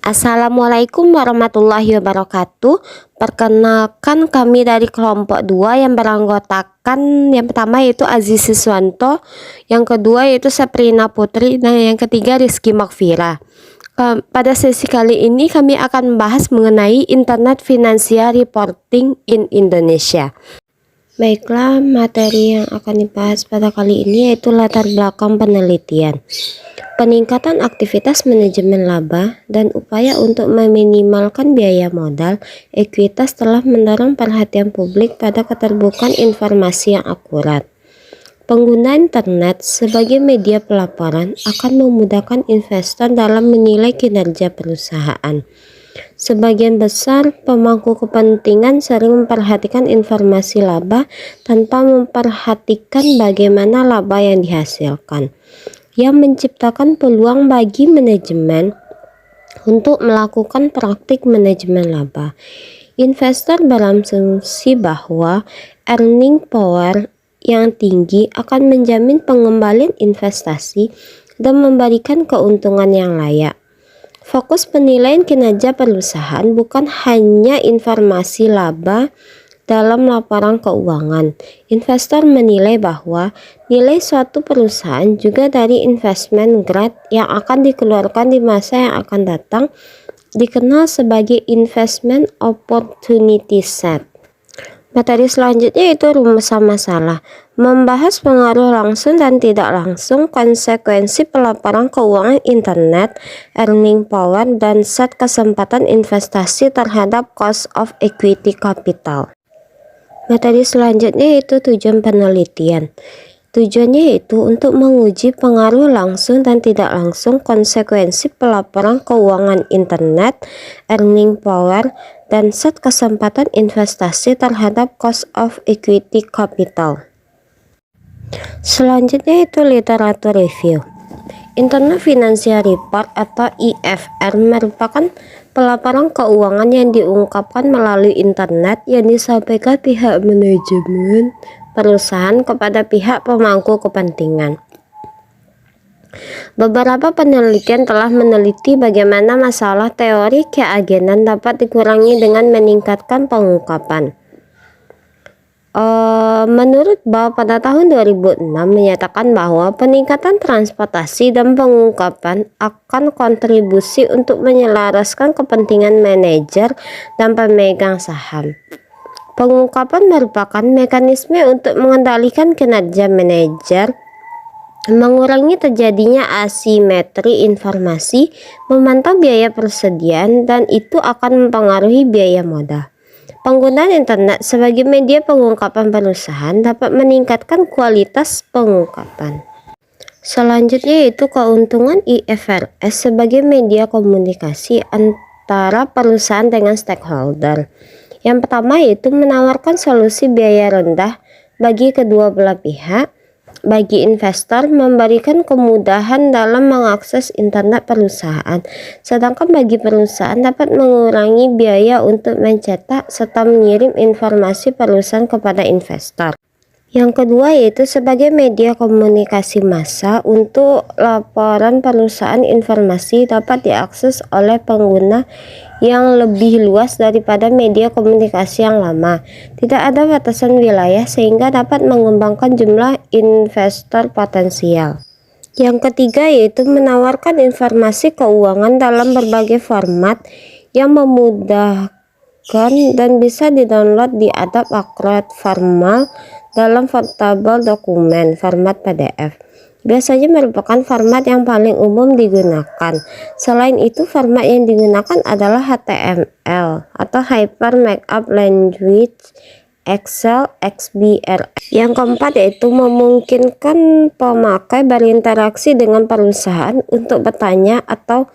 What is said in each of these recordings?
Assalamualaikum warahmatullahi wabarakatuh. Perkenalkan, kami dari kelompok 2 yang beranggotakan yang pertama yaitu Aziz Siswanto, yang kedua yaitu Saprina Putri, dan yang ketiga Rizky Makfira. Pada sesi kali ini kami akan membahas mengenai Internet Financial Reporting in Indonesia. Baiklah, materi yang akan dibahas pada kali ini yaitu latar belakang penelitian, peningkatan aktivitas manajemen laba, dan upaya untuk meminimalkan biaya modal ekuitas telah mendorong perhatian publik pada keterbukaan informasi yang akurat. Penggunaan internet sebagai media pelaporan akan memudahkan investor dalam menilai kinerja perusahaan. Sebagian besar pemangku kepentingan sering memperhatikan informasi laba tanpa memperhatikan bagaimana laba yang dihasilkan, yang menciptakan peluang bagi manajemen untuk melakukan praktik manajemen laba. Investor berasumsi bahwa earning power yang tinggi akan menjamin pengembalian investasi dan memberikan keuntungan yang layak. Fokus penilaian kinerja perusahaan bukan hanya informasi laba dalam laporan keuangan. Investor menilai bahwa nilai suatu perusahaan juga dari investment grade yang akan dikeluarkan di masa yang akan datang, dikenal sebagai investment opportunity set. Materi selanjutnya yaitu rumusan masalah, membahas pengaruh langsung dan tidak langsung konsekuensi pelaporan keuangan internet, earning power, dan set kesempatan investasi terhadap cost of equity capital. Materi selanjutnya yaitu tujuan penelitian. Tujuannya yaitu untuk menguji pengaruh langsung dan tidak langsung konsekuensi pelaporan keuangan internet, earning power, dan set kesempatan investasi terhadap cost of equity capital. Selanjutnya itu literatur review. Internet Financial Report atau IFR merupakan pelaporan keuangan yang diungkapkan melalui internet yang disampaikan pihak manajemen perusahaan kepada pihak pemangku kepentingan. Beberapa penelitian telah meneliti bagaimana masalah teori keagenan dapat dikurangi dengan meningkatkan pengungkapan. Menurut Bal pada tahun 2006 menyatakan bahwa peningkatan transportasi dan pengungkapan akan kontribusi untuk menyelaraskan kepentingan manajer dan pemegang saham. Pengungkapan merupakan mekanisme untuk mengendalikan kinerja manajer, mengurangi terjadinya asimetri informasi, memantau biaya persediaan, dan itu akan mempengaruhi biaya modal. Penggunaan internet sebagai media pengungkapan perusahaan dapat meningkatkan kualitas pengungkapan. Selanjutnya yaitu keuntungan IFRS sebagai media komunikasi antara perusahaan dengan stakeholder. Yang pertama yaitu menawarkan solusi biaya rendah bagi kedua belah pihak. Bagi investor, memberikan kemudahan dalam mengakses internet perusahaan, sedangkan bagi perusahaan dapat mengurangi biaya untuk mencetak serta mengirim informasi perusahaan kepada investor. Yang kedua yaitu sebagai media komunikasi massa untuk laporan perusahaan, informasi dapat diakses oleh pengguna yang lebih luas daripada media komunikasi yang lama. Tidak ada batasan wilayah sehingga dapat mengembangkan jumlah investor potensial. Yang ketiga yaitu menawarkan informasi keuangan dalam berbagai format yang memudahkan dan bisa didownload di Adobe Acrobat formal dalam portable dokumen format PDF. Biasanya merupakan format yang paling umum digunakan. Selain itu, format yang digunakan adalah HTML atau Hyper Markup Language, Excel, XBRL. Yang keempat yaitu memungkinkan pemakai berinteraksi dengan perusahaan untuk bertanya atau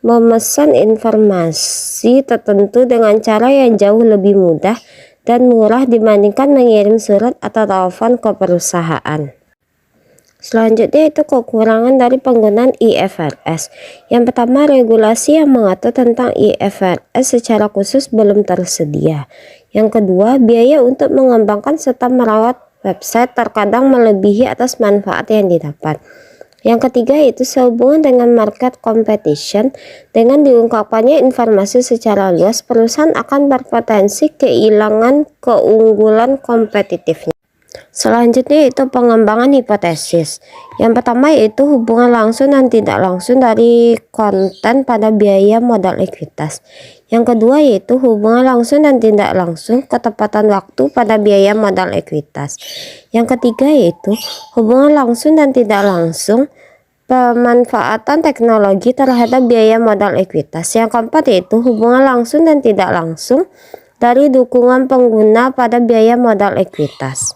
memesan informasi tertentu dengan cara yang jauh lebih mudah dan murah dibandingkan mengirim surat atau telepon ke perusahaan. Selanjutnya itu kekurangan dari penggunaan IFRS. Yang pertama, regulasi yang mengatur tentang IFRS secara khusus belum tersedia. Yang kedua, biaya untuk mengembangkan serta merawat website terkadang melebihi atas manfaat yang didapat. Yang ketiga yaitu sehubungan dengan market competition. Dengan diungkapkannya informasi secara luas, perusahaan akan berpotensi kehilangan keunggulan kompetitifnya. Selanjutnya itu pengembangan hipotesis. Yang pertama yaitu hubungan langsung dan tidak langsung dari konten pada biaya modal ekuitas. Yang kedua yaitu hubungan langsung dan tidak langsung ketepatan waktu pada biaya modal ekuitas. Yang ketiga yaitu hubungan langsung dan tidak langsung pemanfaatan teknologi terhadap biaya modal ekuitas. Yang keempat yaitu hubungan langsung dan tidak langsung dari dukungan pengguna pada biaya modal ekuitas.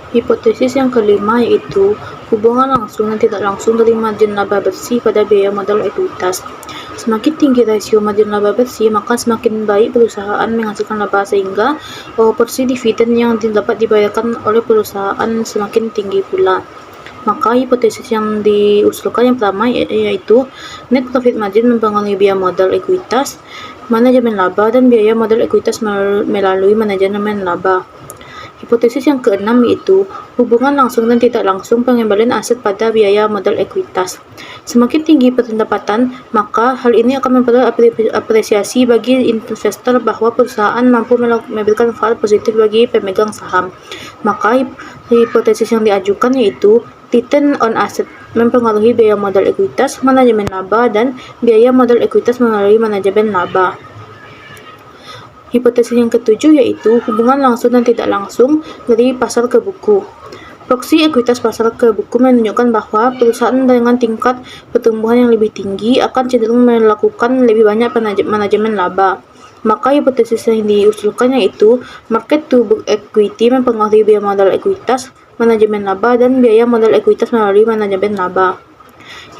Hipotesis yang kelima yaitu hubungan langsung dan tidak langsung dari margin laba bersih pada biaya modal ekuitas. Semakin tinggi rasio margin laba bersih, maka semakin baik perusahaan menghasilkan laba sehingga porsi dividen yang dapat dibayarkan oleh perusahaan semakin tinggi pula. Maka hipotesis yang diusulkan yang pertama yaitu net profit margin mempengaruhi biaya modal ekuitas, manajemen laba, dan biaya modal ekuitas melalui manajemen laba. Hipotesis yang keenam yaitu hubungan langsung dan tidak langsung pengembalian aset pada biaya modal ekuitas. Semakin tinggi pendapatan, maka hal ini akan memperoleh apresiasi bagi investor bahwa perusahaan mampu memberikan manfaat positif bagi pemegang saham. Maka hipotesis yang diajukan yaitu return on asset mempengaruhi biaya modal ekuitas, manajemen laba, dan biaya modal ekuitas melalui manajemen laba. Hipotesis yang ketujuh yaitu hubungan langsung dan tidak langsung dari pasar ke buku. Proksi ekuitas pasar ke buku menunjukkan bahwa perusahaan dengan tingkat pertumbuhan yang lebih tinggi akan cenderung melakukan lebih banyak manajemen laba. Maka hipotesis yang diusulkan yaitu market to book equity mempengaruhi biaya modal ekuitas, manajemen laba, dan biaya modal ekuitas melalui manajemen laba.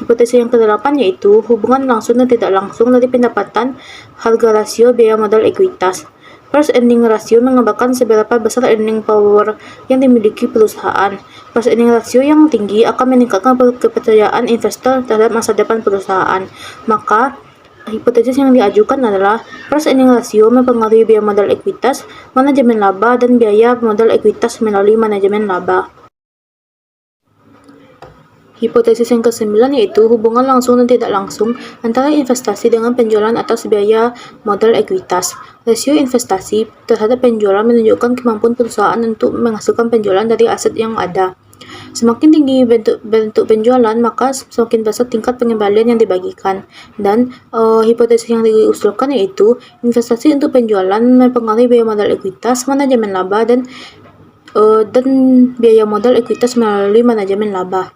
Hipotesis yang ke-8 yaitu hubungan langsung dan tidak langsung dari pendapatan, harga rasio, biaya modal ekuitas. Price earning ratio menggambarkan seberapa besar earning power yang dimiliki perusahaan. Price earning ratio yang tinggi akan meningkatkan kepercayaan investor terhadap masa depan perusahaan. Maka hipotesis yang diajukan adalah price earning ratio mempengaruhi biaya modal ekuitas, manajemen laba, dan biaya modal ekuitas melalui manajemen laba. Hipotesis yang ke-9 yaitu hubungan langsung dan tidak langsung antara investasi dengan penjualan atas biaya modal ekuitas. Rasio investasi terhadap penjualan menunjukkan kemampuan perusahaan untuk menghasilkan penjualan dari aset yang ada. Semakin tinggi bentuk penjualan, maka semakin besar tingkat pengembalian yang dibagikan. Dan hipotesis yang diusulkan yaitu investasi untuk penjualan mempengaruhi biaya modal ekuitas, manajemen laba, dan biaya modal ekuitas melalui manajemen laba.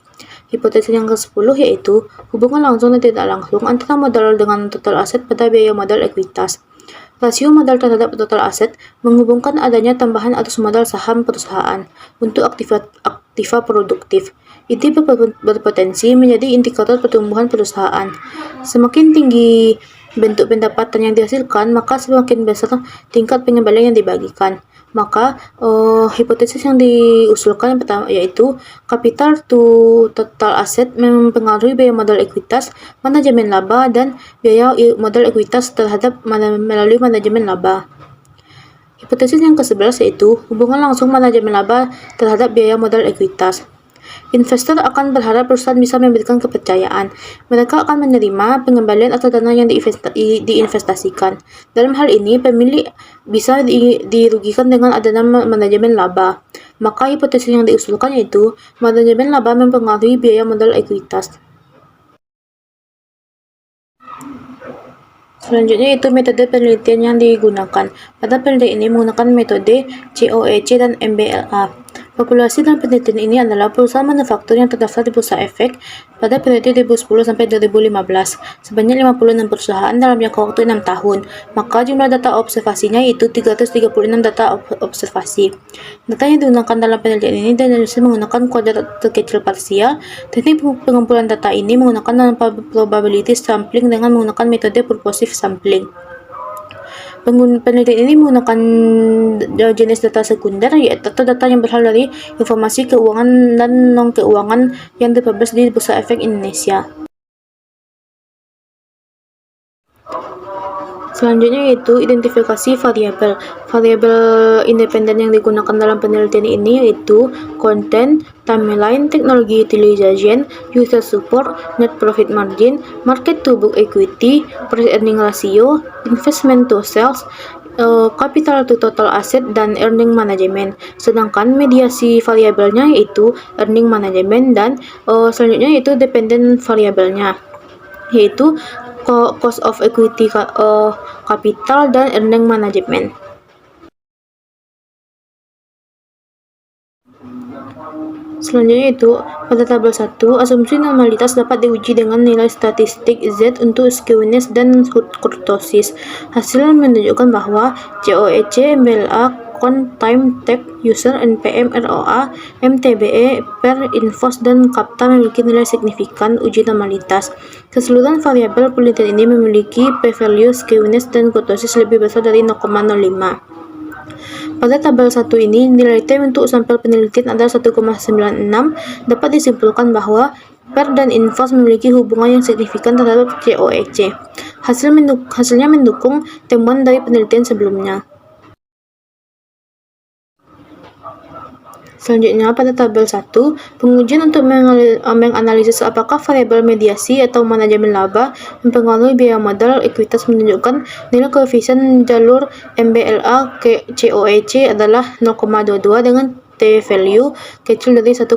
Hipotesis yang ke-10 yaitu hubungan langsung dan tidak langsung antara modal dengan total aset pada biaya modal ekuitas. Rasio modal terhadap total aset menghubungkan adanya tambahan arus modal saham perusahaan untuk aktiva produktif. Ini berpotensi menjadi indikator pertumbuhan perusahaan. Semakin tinggi bentuk pendapatan yang dihasilkan, maka semakin besar tingkat pengembalian yang dibagikan. Maka hipotesis yang diusulkan yang pertama yaitu capital to total asset mempengaruhi biaya modal ekuitas, manajemen laba, dan biaya modal ekuitas terhadap melalui manajemen laba. Hipotesis yang ke-11 yaitu hubungan langsung manajemen laba terhadap biaya modal ekuitas. Investor akan berharap perusahaan bisa memberikan kepercayaan. Mereka akan menerima pengembalian atas dana yang diinvestasikan. Dalam hal ini, pemilik bisa dirugikan dengan adanya manajemen laba. Maka hipotesis yang diusulkan yaitu manajemen laba mempengaruhi biaya modal ekuitas. Selanjutnya itu metode penelitian yang digunakan. Pada penelitian ini menggunakan metode COEC dan MBLA. Populasi dan penelitian ini adalah perusahaan manufaktur yang terdaftar di Bursa Efek pada periode 2010 sampai 2015, sebanyak 56 perusahaan dalam jangka waktu 6 tahun. Maka jumlah data observasinya yaitu 336 data observasi. Data yang digunakan dalam penelitian ini dianalisis menggunakan kuadrat terkecil parsial. Teknik pengumpulan data ini menggunakan probability sampling dengan menggunakan metode purposive sampling. Penelitian ini menggunakan jenis data sekunder, yaitu data yang berasal dari informasi keuangan dan non-keuangan yang dipublish di Bursa Efek Indonesia. Selanjutnya yaitu identifikasi variabel. Variabel independen yang digunakan dalam penelitian ini yaitu content, timeline, technology utilization, user support, net profit margin, market to book equity, price earning ratio, investment to sales, capital to total asset, dan earning management. Sedangkan mediasi variabelnya yaitu earning management, dan selanjutnya yaitu dependent variabelnya yaitu cost of equity, capital, dan earning management. Selanjutnya itu pada tabel 1, asumsi normalitas dapat diuji dengan nilai statistik Z untuk skewness dan kurtosis. Hasil menunjukkan bahwa COEC, MBLA, Time Tag User, NPM, ROA, MTBE, per invoice, dan CAPTA memiliki nilai signifikan uji normalitas. Keseluruhan variabel penelitian ini memiliki p-value, skewness, dan kurtosis lebih besar dari 0,05. Pada tabel 1 ini, nilai T untuk sampel penelitian adalah 1,96. Dapat disimpulkan bahwa PER dan invoice memiliki hubungan yang signifikan terhadap COEC. Hasilnya mendukung temuan dari penelitian sebelumnya. Selanjutnya, pada tabel 1, pengujian untuk menganalisis apakah variabel mediasi atau manajemen laba mempengaruhi biaya modal ekuitas menunjukkan nilai koefisien jalur MBLA ke COEC adalah 0,22 dengan T-value kecil dari 1,96.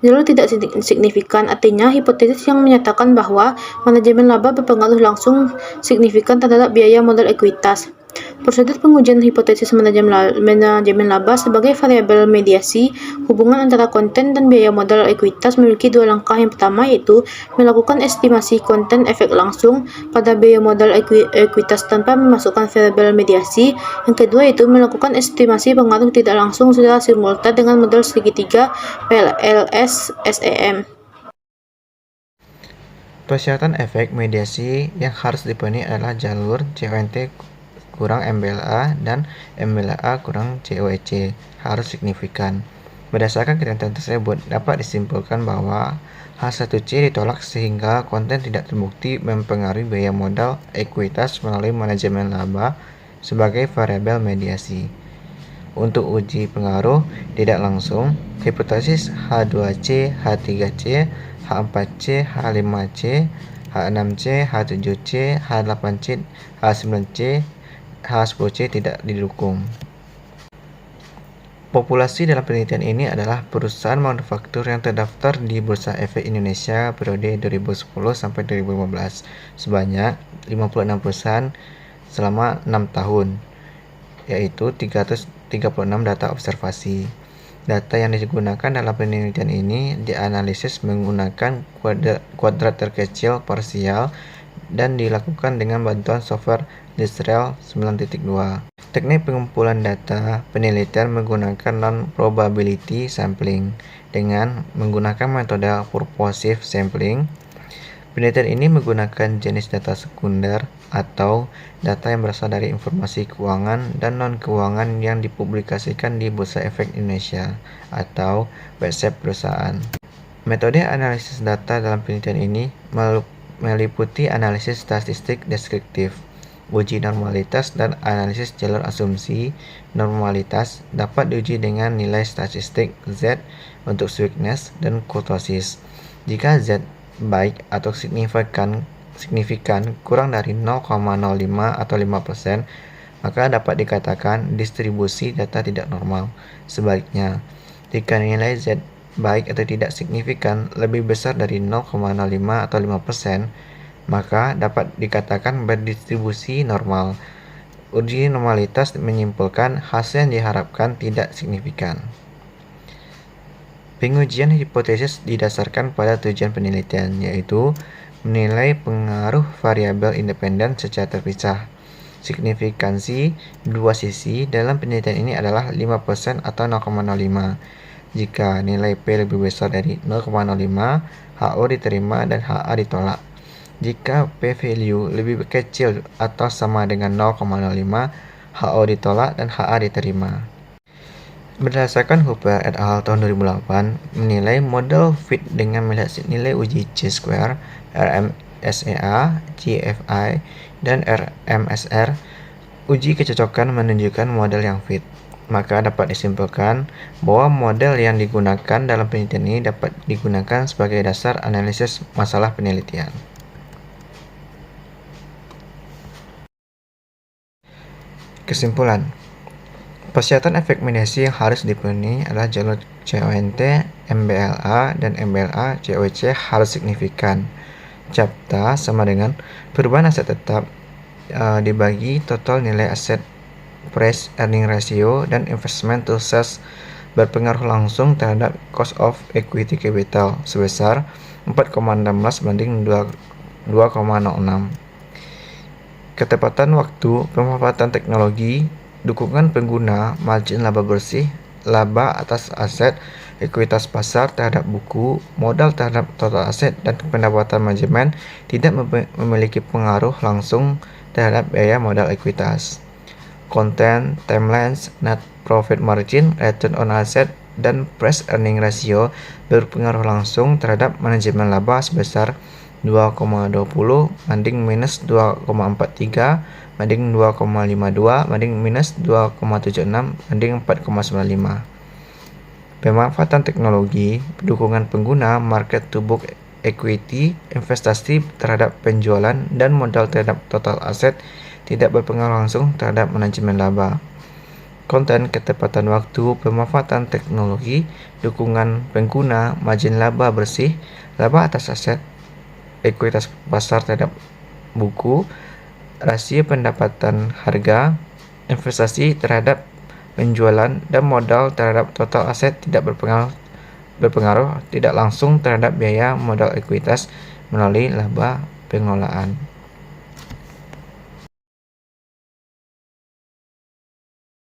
Jalur tidak signifikan, artinya hipotesis yang menyatakan bahwa manajemen laba berpengaruh langsung signifikan terhadap biaya modal ekuitas. Prosedur pengujian hipotesis manajemen laba sebagai variabel mediasi hubungan antara konten dan biaya modal ekuitas memiliki dua langkah. Yang pertama yaitu melakukan estimasi konten efek langsung pada biaya modal ekuitas tanpa memasukkan variabel mediasi. Yang kedua yaitu melakukan estimasi pengaruh tidak langsung secara simultan dengan model segitiga PLS SEM. Persyaratan efek mediasi yang harus dipenuhi adalah jalur CONT kurang MBLA dan MBLA kurang COEC harus signifikan. Berdasarkan kriteria tersebut, dapat disimpulkan bahwa H1C ditolak sehingga konten tidak terbukti mempengaruhi biaya modal ekuitas melalui manajemen laba sebagai variabel mediasi. Untuk uji pengaruh tidak langsung, hipotesis H2C, H3C, H4C, H5C, H6C, H7C, H8C, H9C, H10C tidak didukung. Populasi dalam penelitian ini adalah perusahaan manufaktur yang terdaftar di Bursa Efek Indonesia periode 2010 sampai 2015 sebanyak 56 perusahaan selama 6 tahun, yaitu 336 data observasi. Data yang digunakan dalam penelitian ini dianalisis menggunakan kuadrat terkecil parsial dan dilakukan dengan bantuan software Lisrel 9.2. Teknik pengumpulan data penelitian menggunakan non-probability sampling dengan menggunakan metode purposive sampling. Penelitian ini menggunakan jenis data sekunder atau data yang berasal dari informasi keuangan dan non-keuangan yang dipublikasikan di Bursa Efek Indonesia atau website perusahaan. Metode analisis data dalam penelitian ini meliputi analisis statistik deskriptif, uji normalitas, dan analisis jalur asumsi. Normalitas dapat diuji dengan nilai statistik Z untuk skewness dan kurtosis. Jika Z baik atau signifikan kurang dari 0,05 atau 5%, maka dapat dikatakan distribusi data tidak normal. Sebaliknya, jika nilai Z baik atau tidak signifikan lebih besar dari 0,05 atau 5%, maka dapat dikatakan berdistribusi normal. Uji normalitas menyimpulkan hasil yang diharapkan tidak signifikan. Pengujian hipotesis didasarkan pada tujuan penelitian, yaitu menilai pengaruh variabel independen secara terpisah. Signifikansi dua sisi dalam penelitian ini adalah 5% atau 0,05. Jika nilai P lebih besar dari 0,05, HO diterima dan HA ditolak. Jika p-value lebih kecil atau sama dengan 0,05, HO ditolak dan HA diterima. Berdasarkan Hooper et al. Tahun 2008, menilai model fit dengan melihat nilai uji C-square, SEA, GFI, dan RMSR, uji kecocokan menunjukkan model yang fit. Maka dapat disimpulkan bahwa model yang digunakan dalam penelitian ini dapat digunakan sebagai dasar analisis masalah penelitian. Kesimpulan, persyaratan efek mediasi yang harus dipenuhi adalah jalur CONT, MBLA, dan MBLA COC harus signifikan. CAPTA sama dengan perubahan aset tetap dibagi total nilai aset price earning ratio dan investment to sales berpengaruh langsung terhadap cost of equity capital sebesar 4,16 banding 2,06. Ketepatan waktu, pemanfaatan teknologi, dukungan pengguna, margin laba bersih, laba atas aset, ekuitas pasar terhadap buku, modal terhadap total aset, dan pendapatan manajemen tidak memiliki pengaruh langsung terhadap biaya modal ekuitas. Konten, timelines, net profit margin, return on asset, dan price earning ratio berpengaruh langsung terhadap manajemen laba sebesar 2,20 banding minus 2,43 banding 2,52 banding minus 2,76 banding 4,95. Pemanfaatan teknologi, dukungan pengguna, market to book equity, investasi terhadap penjualan, dan modal terhadap total aset tidak berpengaruh langsung terhadap manajemen laba. Konten, ketepatan waktu, pemanfaatan teknologi, dukungan pengguna, margin laba bersih, laba atas aset, ekuitas pasar terhadap buku, rasio pendapatan harga, investasi terhadap penjualan, dan modal terhadap total aset tidak berpengaruh tidak langsung terhadap biaya modal ekuitas melalui laba pengelolaan.